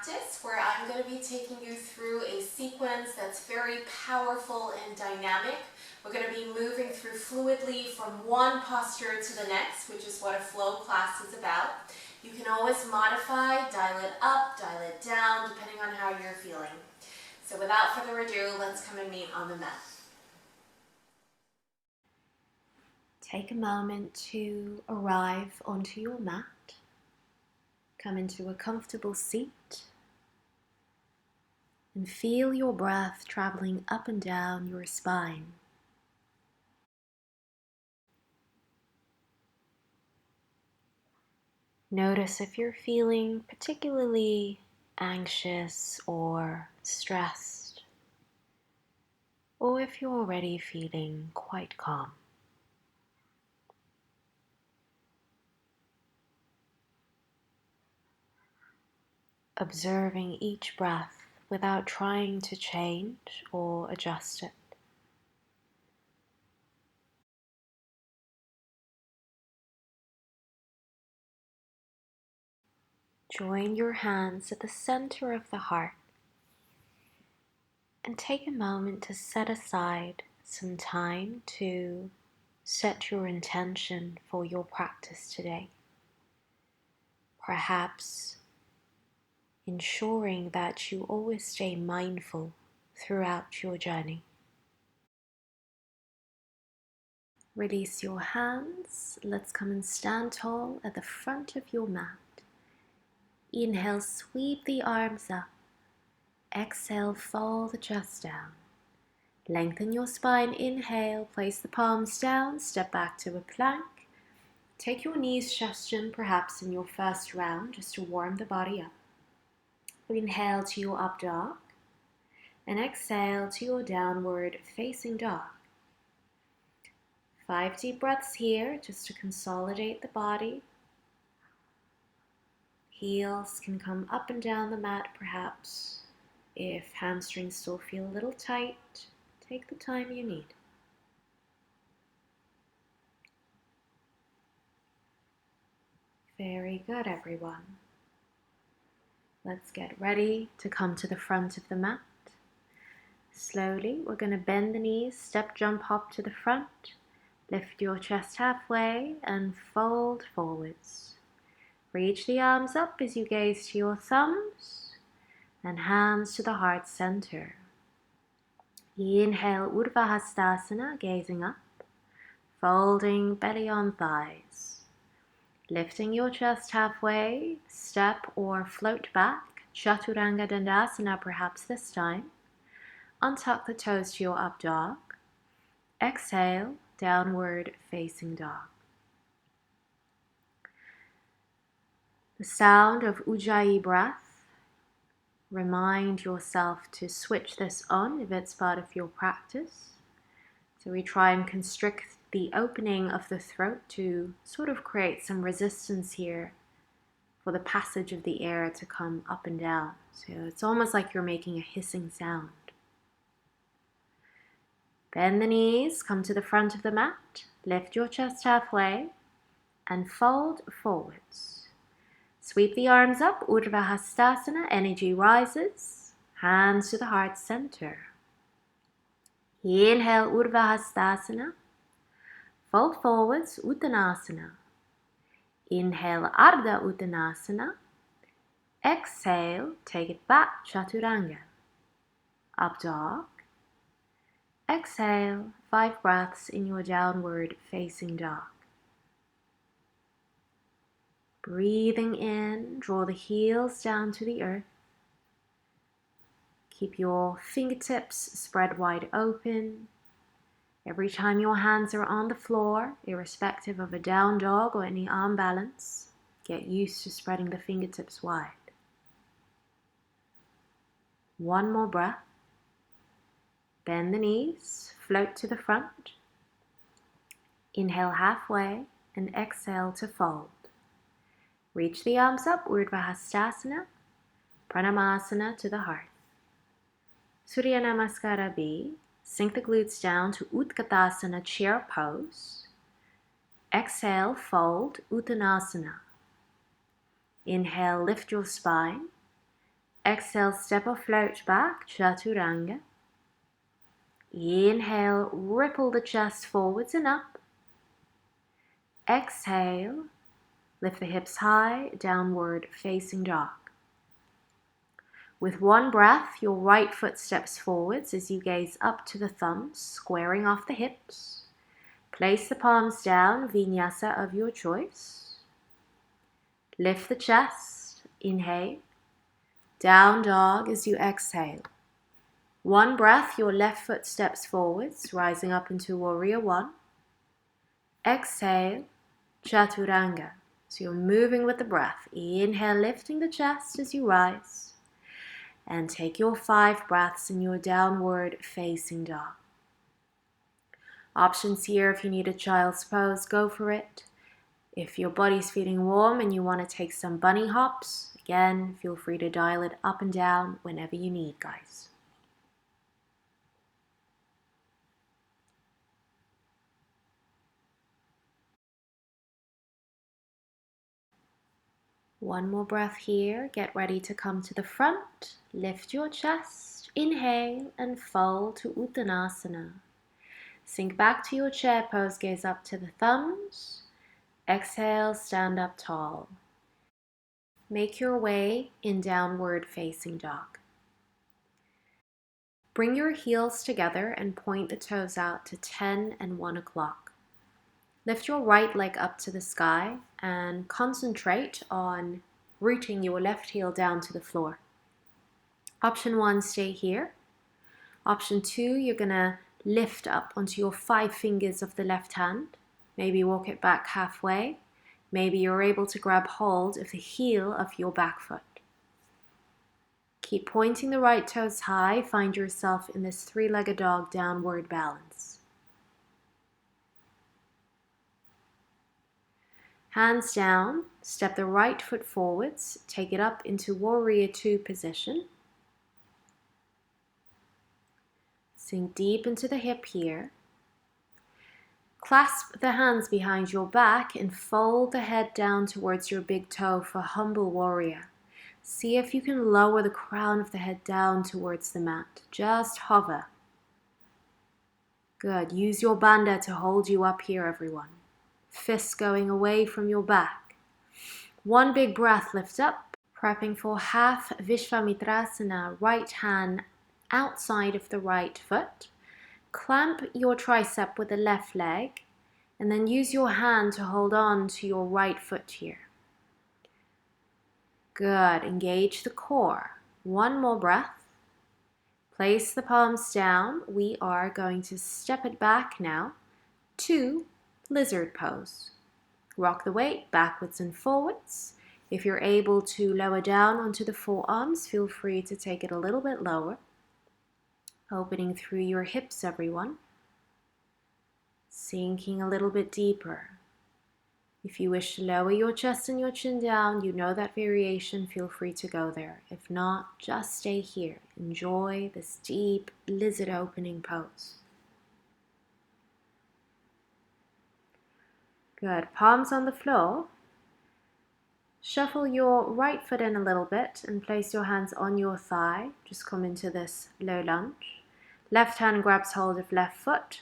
practice where I'm going to be taking you through a sequence that's very powerful and dynamic. We're going to be moving through fluidly from one posture to the next, which is what a flow class is about. You can always modify, dial it up, dial it down, depending on how you're feeling. So without further ado, let's come and meet on the mat. Take a moment to arrive onto your mat. Come into a comfortable seat and feel your breath traveling up and down your spine. Notice if you're feeling particularly anxious or stressed, or if you're already feeling quite calm. Observing each breath without trying to change or adjust it. Join your hands at the center of the heart and take a moment to set aside some time to set your intention for your practice today. Perhaps ensuring that you always stay mindful throughout your journey. Release your hands. Let's come and stand tall at the front of your mat. Inhale, sweep the arms up. Exhale, fold the chest down. Lengthen your spine. Inhale, place the palms down, step back to a plank. Take your knees suggestion perhaps in your first round just to warm the body up. Inhale to your up dog and exhale to your downward facing dog. 5 deep breaths here just to consolidate the body. Heels can come up and down the mat perhaps. If hamstrings still feel a little tight, take the time you need. Very good, everyone. Let's get ready to come to the front of the mat. Slowly, we're going to bend the knees, step, jump, hop to the front. Lift your chest halfway and fold forwards. Reach the arms up as you gaze to your thumbs and hands to the heart center. Inhale, Urdhva Hastasana, gazing up, folding belly on thighs. Lifting your chest halfway, step or float back, Chaturanga Dandasana perhaps this time. Untuck the toes to your up dog. Exhale, downward facing dog. The sound of Ujjayi breath. Remind yourself to switch this on if it's part of your practice. So we try and constrict the opening of the throat to sort of create some resistance here for the passage of the air to come up and down. So it's almost like you're making a hissing sound. Bend the knees, come to the front of the mat, lift your chest halfway and fold forwards. Sweep the arms up, Urdhva Hastasana, energy rises, hands to the heart center. Inhale, Urdhva Hastasana. Fold forwards, Uttanasana. Inhale, Ardha Uttanasana. Exhale, take it back, Chaturanga. Up dog. Exhale, 5 breaths in your downward facing dog. Breathing in, draw the heels down to the earth. Keep your fingertips spread wide open. Every time your hands are on the floor, irrespective of a down dog or any arm balance, get used to spreading the fingertips wide. One more breath. Bend the knees, float to the front. Inhale halfway and exhale to fold. Reach the arms up, Urdhva Hastasana, Pranamasana to the heart. Surya Namaskara B. Sink the glutes down to Utkatasana, chair pose. Exhale, fold, Uttanasana. Inhale, lift your spine. Exhale, step or float back, Chaturanga. Inhale, ripple the chest forwards and up. Exhale, lift the hips high, downward facing dog. With one breath, your right foot steps forwards as you gaze up to the thumbs, squaring off the hips. Place the palms down, Vinyasa of your choice. Lift the chest, inhale. Down dog as you exhale. One breath, your left foot steps forwards, rising up into Warrior One. Exhale, Chaturanga. So you're moving with the breath. Inhale, lifting the chest as you rise. And take your 5 breaths in your downward facing dog. Options here, if you need a child's pose, go for it. If your body's feeling warm and you want to take some bunny hops, again, feel free to dial it up and down whenever you need, guys. One more breath here. Get ready to come to the front. Lift your chest. Inhale and fold to Uttanasana. Sink back to your chair pose. Gaze up to the thumbs. Exhale, stand up tall. Make your way in downward facing dog. Bring your heels together and point the toes out to 10 and 1 o'clock. Lift your right leg up to the sky and concentrate on rooting your left heel down to the floor. Option 1, stay here. Option 2, you're going to lift up onto your 5 fingers of the left hand. Maybe walk it back halfway. Maybe you're able to grab hold of the heel of your back foot. Keep pointing the right toes high. Find yourself in this 3-legged dog downward balance. Hands down, step the right foot forwards, take it up into Warrior Two position. Sink deep into the hip here. Clasp the hands behind your back and fold the head down towards your big toe for Humble Warrior. See if you can lower the crown of the head down towards the mat. Just hover. Good. Use your bandha to hold you up here, everyone. Fists going away from your back. One big breath, lift up, prepping for half Vishvamitrasana, right hand outside of the right foot. Clamp your tricep with the left leg, and then use your hand to hold on to your right foot here. Good, engage the core. One more breath. Place the palms down. We are going to step it back now to lizard pose. Rock the weight backwards and forwards. If you're able to lower down onto the forearms, feel free to take it a little bit lower. Opening through your hips, everyone. Sinking a little bit deeper. If you wish to lower your chest and your chin down, you know that variation, feel free to go there. If not, just stay here. Enjoy this deep lizard opening pose. Good. Palms on the floor. Shuffle your right foot in a little bit and place your hands on your thigh. Just come into this low lunge. Left hand grabs hold of left foot.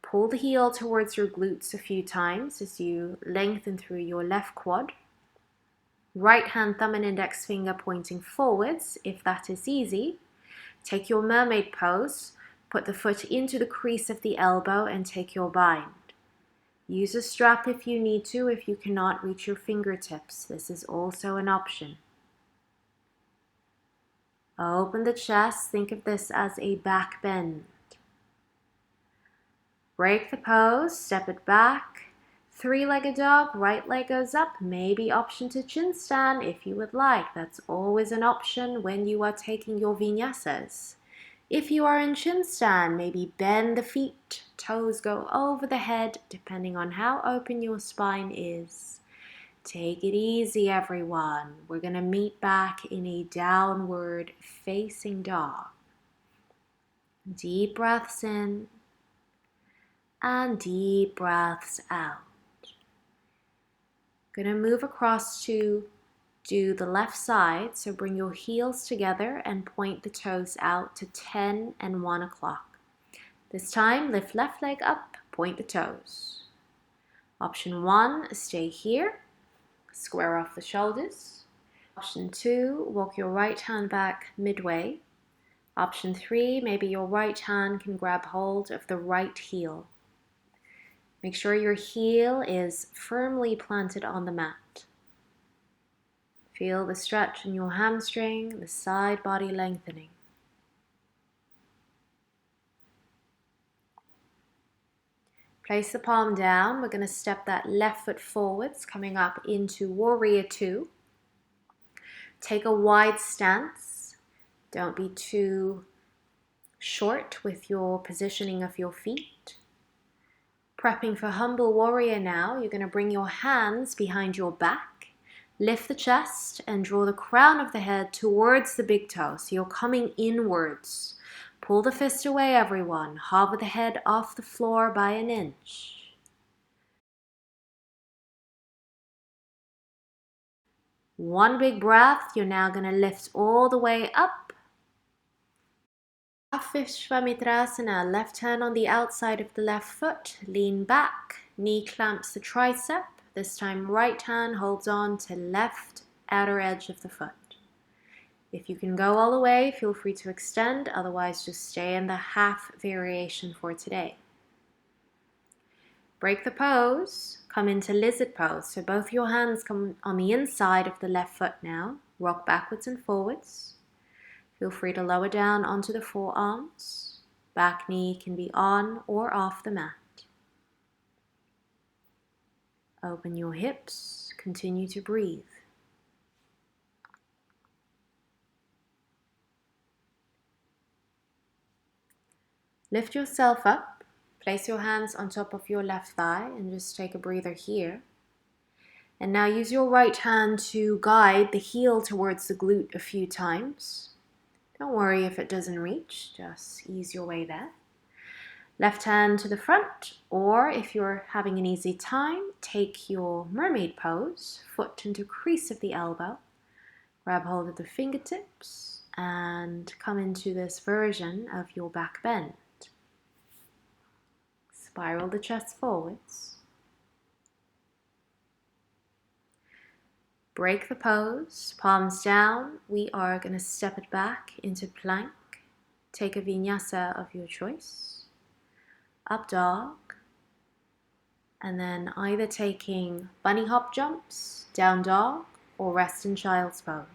Pull the heel towards your glutes a few times as you lengthen through your left quad. Right hand thumb and index finger pointing forwards, if that is easy. Take your mermaid pose. Put the foot into the crease of the elbow and take your bind. Use a strap if you need to, if you cannot reach your fingertips. This is also an option. Open the chest. Think of this as a back bend. Break the pose. Step it back. 3-legged dog. Right leg goes up. Maybe option to chin stand if you would like. That's always an option when you are taking your vinyasas. If you are in chin stand, maybe bend the feet, toes go over the head, depending on how open your spine is. Take it easy, everyone. We're going to meet back in a downward facing dog. Deep breaths in and deep breaths out. Going to move across to Do the left side, so bring your heels together and point the toes out to 10 and 1 o'clock. This time, lift left leg up, point the toes. Option 1, stay here, square off the shoulders. Option 2, walk your right hand back midway. Option 3, maybe your right hand can grab hold of the right heel. Make sure your heel is firmly planted on the mat. Feel the stretch in your hamstring, the side body lengthening. Place the palm down. We're going to step that left foot forwards, coming up into Warrior Two. Take a wide stance. Don't be too short with your positioning of your feet. Prepping for Humble Warrior now. You're going to bring your hands behind your back. Lift the chest and draw the crown of the head towards the big toe. So you're coming inwards. Pull the fist away, everyone. Hover the head off the floor by an inch. One big breath. You're now going to lift all the way up. Half Vishwamitrasana. Left hand on the outside of the left foot. Lean back. Knee clamps the tricep. This time right hand holds on to left outer edge of the foot. If you can go all the way, feel free to extend. Otherwise, just stay in the half variation for today. Break the pose. Come into lizard pose. So both your hands come on the inside of the left foot now. Rock backwards and forwards. Feel free to lower down onto the forearms. Back knee can be on or off the mat. Open your hips, continue to breathe. Lift yourself up, place your hands on top of your left thigh and just take a breather here. And now use your right hand to guide the heel towards the glute a few times. Don't worry if it doesn't reach, just ease your way there. Left hand to the front, or if you're having an easy time, take your mermaid pose, foot into crease of the elbow, grab hold of the fingertips, and come into this version of your back bend. Spiral the chest forwards. Break the pose, palms down. We are going to step it back into plank. Take a vinyasa of your choice. Up dog, and then either taking bunny hop jumps, down dog, or rest in child's pose.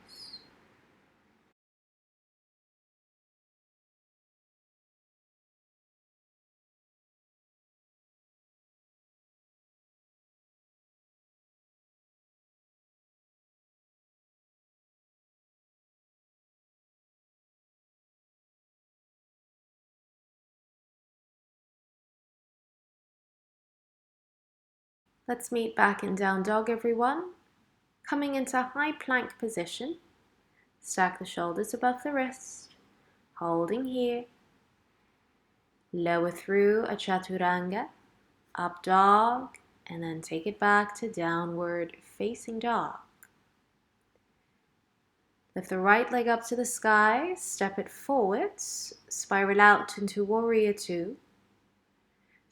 Let's meet back in down dog, everyone. Coming into high plank position. Stack the shoulders above the wrist. Holding here. Lower through a chaturanga. Up dog. And then take it back to downward facing dog. Lift the right leg up to the sky. Step it forwards. Spiral out into Warrior Two.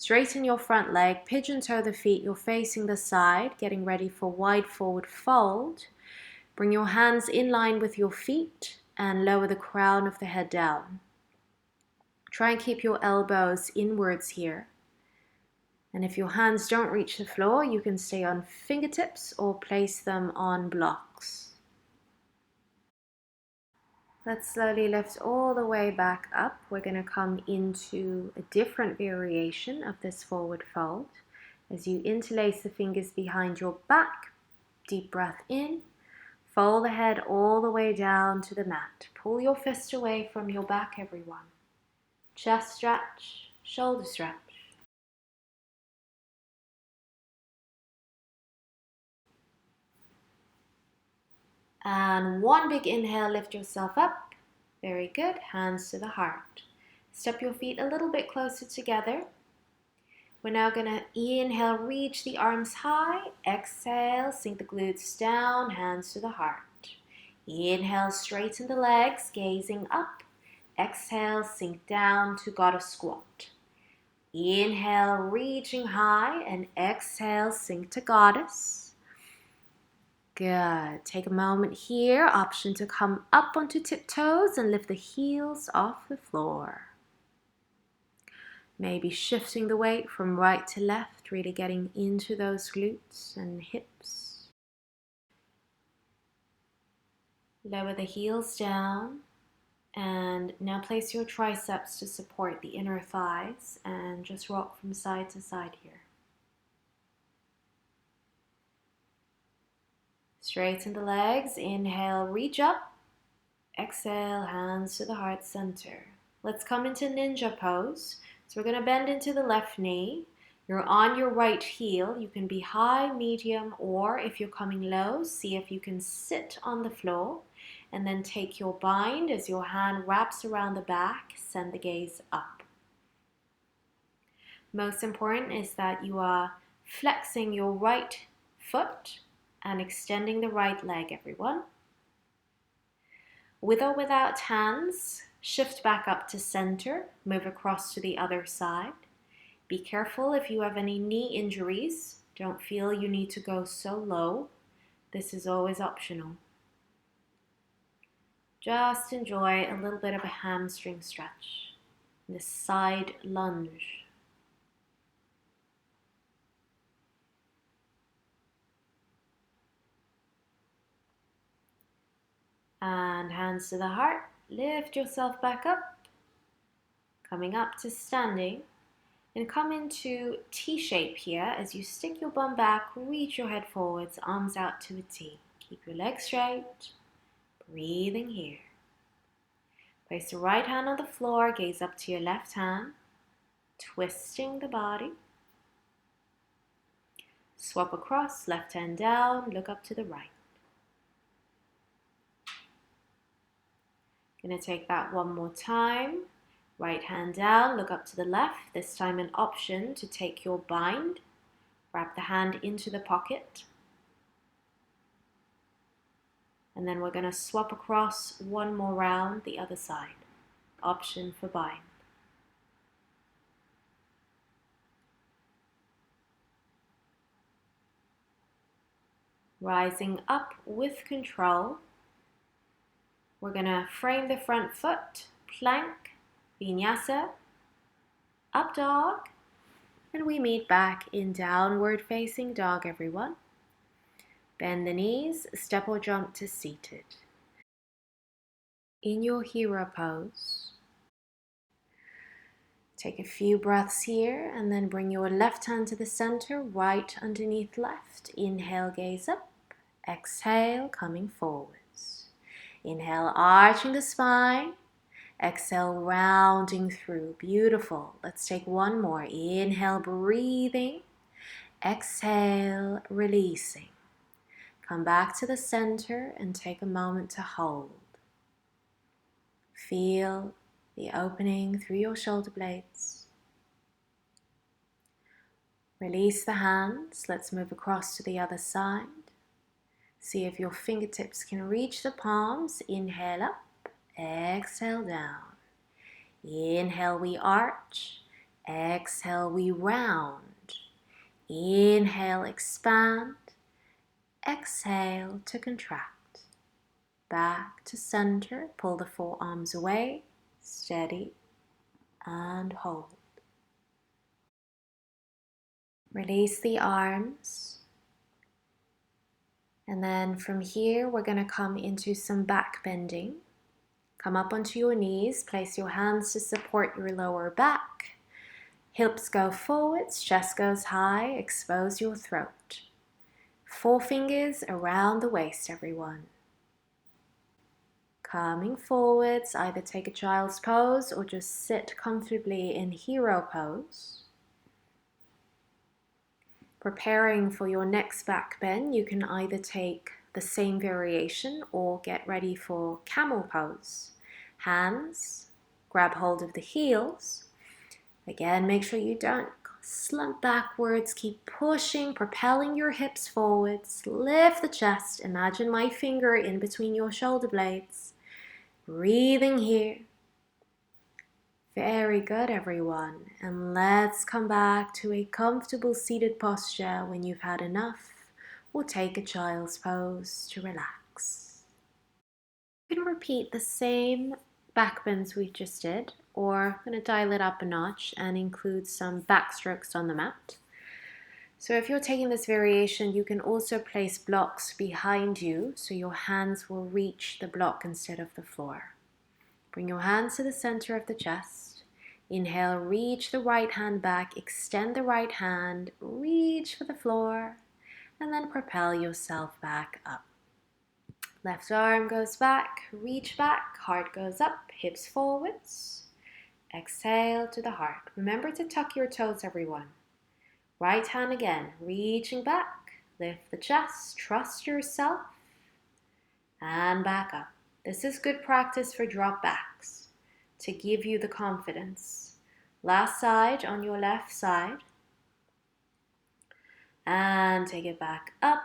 Straighten your front leg, pigeon toe the feet, you're facing the side, getting ready for wide forward fold. Bring your hands in line with your feet and lower the crown of the head down. Try and keep your elbows inwards here. And if your hands don't reach the floor, you can stay on fingertips or place them on blocks. Let's slowly lift all the way back up. We're going to come into a different variation of this forward fold. As you interlace the fingers behind your back, deep breath in, fold the head all the way down to the mat. Pull your fist away from your back, everyone. Chest stretch, shoulder stretch. And one big inhale, lift yourself up. Very good. Hands to the heart. Step your feet a little bit closer together. We're now going to inhale, reach the arms high. Exhale, sink the glutes down, hands to the heart. Inhale, straighten the legs, gazing up. Exhale, sink down to goddess squat. Inhale, reaching high, and exhale, sink to goddess. Good. Take a moment here. Option to come up onto tiptoes and lift the heels off the floor. Maybe shifting the weight from right to left, really getting into those glutes and hips. Lower the heels down, and now place your triceps to support the inner thighs and just rock from side to side here. Straighten the legs. Inhale, reach up. Exhale, hands to the heart center. Let's come into ninja pose. So we're going to bend into the left knee. You're on your right heel. You can be high, medium, or if you're coming low, see if you can sit on the floor. And then take your bind as your hand wraps around the back. Send the gaze up. Most important is that you are flexing your right foot and extending the right leg, everyone. With or without hands, shift back up to center, move across to the other side. Be careful if you have any knee injuries. Don't feel you need to go so low. This is always optional. Just enjoy a little bit of a hamstring stretch. This side lunge. And hands to the heart. Lift yourself back up. Coming up to standing. And come into T shape here as you stick your bum back, reach your head forwards, arms out to a T. Keep your legs straight. Breathing here. Place the right hand on the floor, gaze up to your left hand. Twisting the body. Swap across, left hand down, look up to the right. Gonna take that one more time. Right hand down, look up to the left. This time an option to take your bind. Wrap the hand into the pocket. And then we're gonna swap across one more round the other side. Option for bind. Rising up with control. We're gonna frame the front foot, plank, Vinyasa, up dog, and we meet back in downward facing dog, everyone. Bend the knees, step or jump to seated. In your hero pose, take a few breaths here and then bring your left hand to the center, right underneath left. Inhale, gaze up. Exhale, coming forwards. Inhale, arching the spine. Exhale, rounding through. Beautiful. Let's take one more. Inhale, breathing. Exhale, releasing. Come back to the center and take a moment to hold. Feel the opening through your shoulder blades. Release the hands. Let's move across to the other side. See if your fingertips can reach the palms. Inhale up. Exhale down. Inhale, we arch. Exhale, we round. Inhale, expand. Exhale to contract. Back to center. Pull the forearms away. Steady and hold. Release the arms. And then from here, we're going to come into some back bending. Come up onto your knees, place your hands to support your lower back. Hips go forwards, chest goes high, expose your throat. Forefingers around the waist, everyone. Coming forwards, either take a child's pose or just sit comfortably in hero pose. Preparing for your next back bend, you can either take the same variation or get ready for camel pose. Hands, grab hold of the heels. Again, make sure you don't Slump backwards, keep pushing, propelling your hips forwards. Lift the chest. Imagine my finger in between your shoulder blades. Breathing here. Very good, everyone. And let's come back to a comfortable seated posture when you've had enough, or take a child's pose to relax. You can repeat the same back bends we just did, or I'm going to dial it up a notch and include some backstrokes on the mat. So if you're taking this variation, you can also place blocks behind you so your hands will reach the block instead of the floor. Bring your hands to the center of the chest. Inhale, reach the right hand back, extend the right hand, reach for the floor, and then propel yourself back up. Left arm goes back, reach back, heart goes up, hips forwards. Exhale to the heart. Remember to tuck your toes, everyone. Right hand again, reaching back, lift the chest, trust yourself, and back up. This is good practice for drop backs to give you the confidence. Last side on your left side, and take it back up.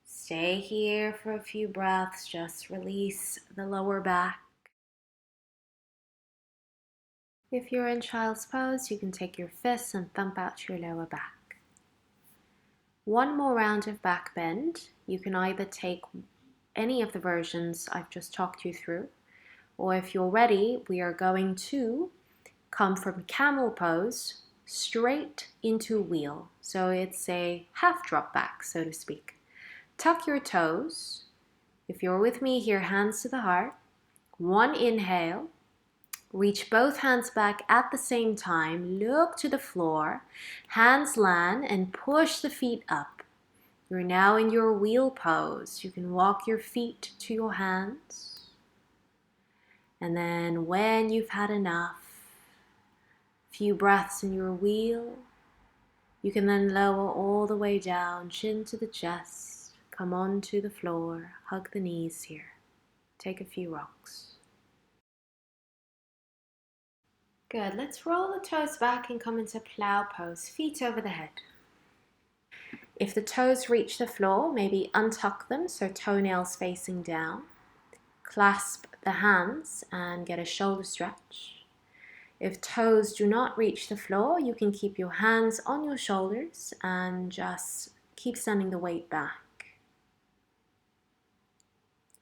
Stay here for a few breaths, just release the lower back. If you're in child's pose, you can take your fists and thump out your lower back. One more round of back bend. You can either take any of the versions I've just talked you through, or if you're ready, we are going to come from camel pose straight into wheel. So it's a half drop back, so to speak. Tuck your toes. If you're with me here, hands to the heart. One inhale. Reach both hands back at the same time. Look to the floor. Hands land and push the feet up. You're now in your wheel pose. You can walk your feet to your hands. And then when you've had enough, few breaths in your wheel, you can then lower all the way down, chin to the chest, come onto the floor, hug the knees here. Take a few rocks. Good, let's roll the toes back and come into plow pose, feet over the head. If the toes reach the floor, maybe untuck them so toenails facing down. Clasp the hands and get a shoulder stretch. If toes do not reach the floor, you can keep your hands on your shoulders and just keep sending the weight back.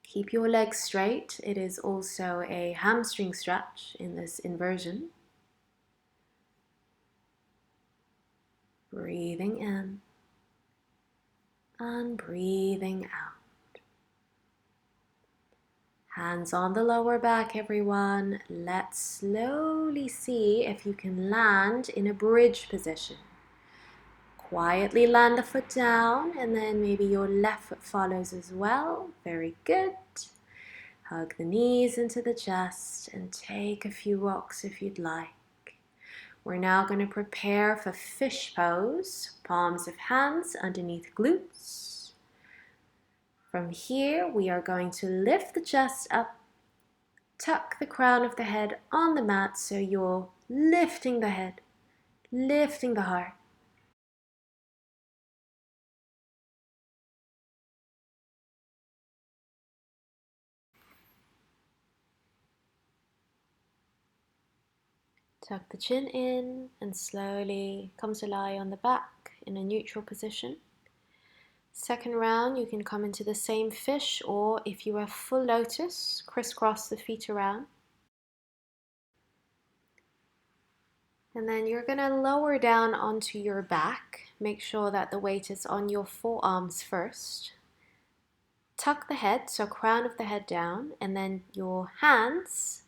Keep your legs straight. It is also a hamstring stretch in this inversion. Breathing in and breathing out. Hands on the lower back, everyone. Let's slowly see if you can land in a bridge position. Quietly land the foot down, and then maybe your left foot follows as well. Very good. Hug the knees into the chest and take a few rocks if you'd like. We're now going to prepare for fish pose. Palms of hands underneath glutes. From here, we are going to lift the chest up, tuck the crown of the head on the mat so you're lifting the head, lifting the heart. Tuck the chin in and slowly come to lie on the back in a neutral position. Second round, you can come into the same fish, or if you are full lotus, crisscross the feet around. And then you're going to lower down onto your back. Make sure that the weight is on your forearms first. Tuck the head, so crown of the head down, and then your hands,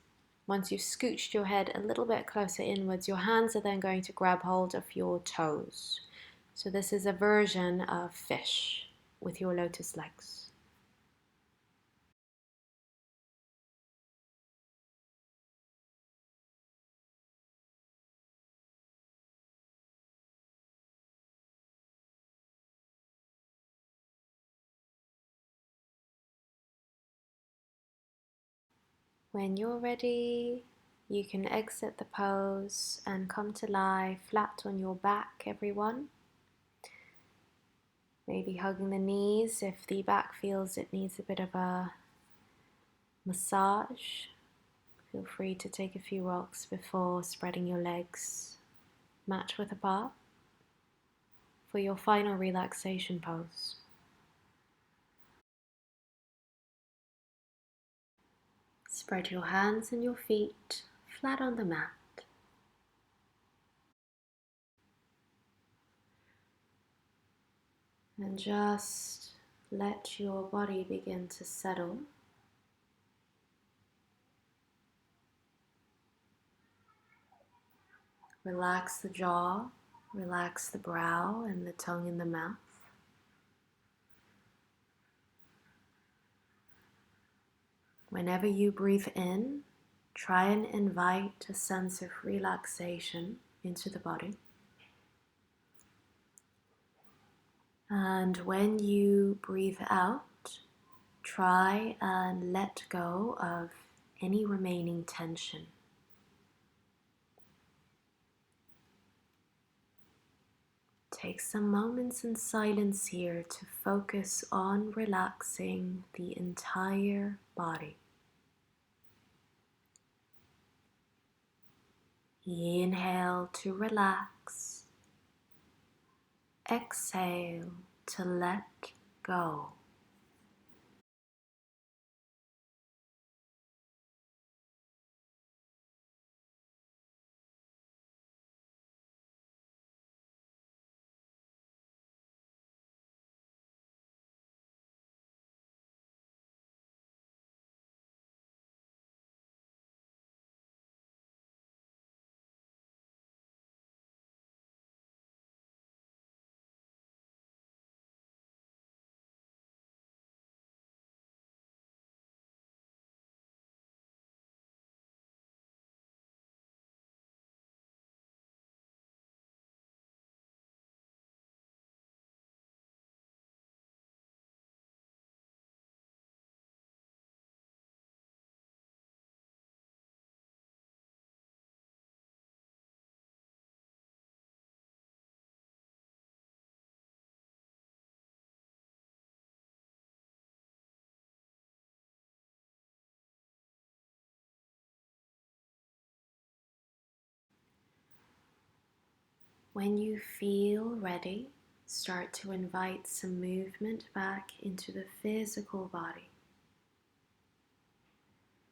once you've scooched your head a little bit closer inwards, your hands are then going to grab hold of your toes. So this is a version of fish with your lotus legs. When you're ready, You can exit the pose and come to lie flat on your back, everyone. Maybe hugging the knees if the back feels it needs a bit of a massage. Feel free to take a few rocks before spreading your legs mat width apart for your final relaxation pose. Spread your hands and your feet flat on the mat. And just let your body begin to settle. Relax the jaw, relax the brow and the tongue in the mouth. Whenever you breathe in, try and invite a sense of relaxation into the body. And when you breathe out, try and let go of any remaining tension. Take some moments in silence here to focus on relaxing the entire body. Inhale to relax. Exhale to let go. When you feel ready, start to invite some movement back into the physical body.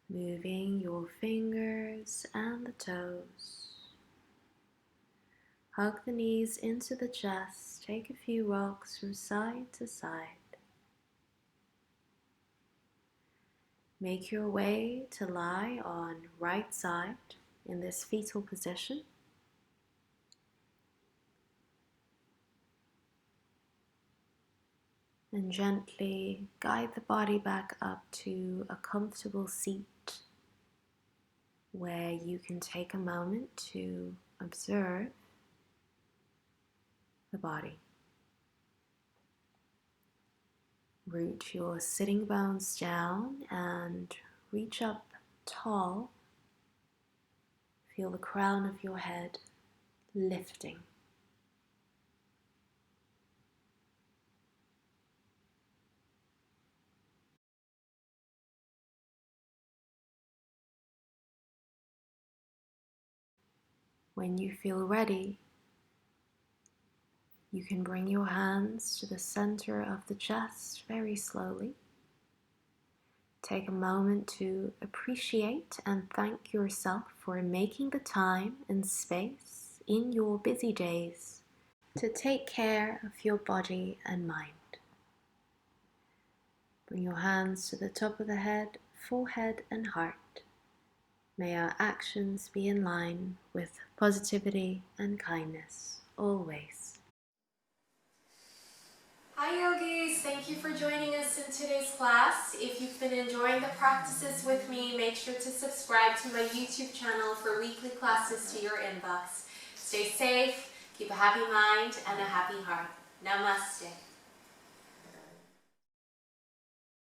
Moving your fingers and the toes. Hug the knees into the chest. Take a few rocks from side to side. Make your way to lie on right side in this fetal position. And gently guide the body back up to a comfortable seat where you can take a moment to observe the body. Root your sitting bones down and reach up tall. Feel the crown of your head lifting. When you feel ready, you can bring your hands to the center of the chest very slowly. Take a moment to appreciate and thank yourself for making the time and space in your busy days to take care of your body and mind. Bring your hands to the top of the head, forehead and heart. May our actions be in line with positivity and kindness, always. Hi yogis, thank you for joining us in today's class. If you've been enjoying the practices with me, make sure to subscribe to my YouTube channel for weekly classes to your inbox. Stay safe, keep a happy mind and a happy heart. Namaste.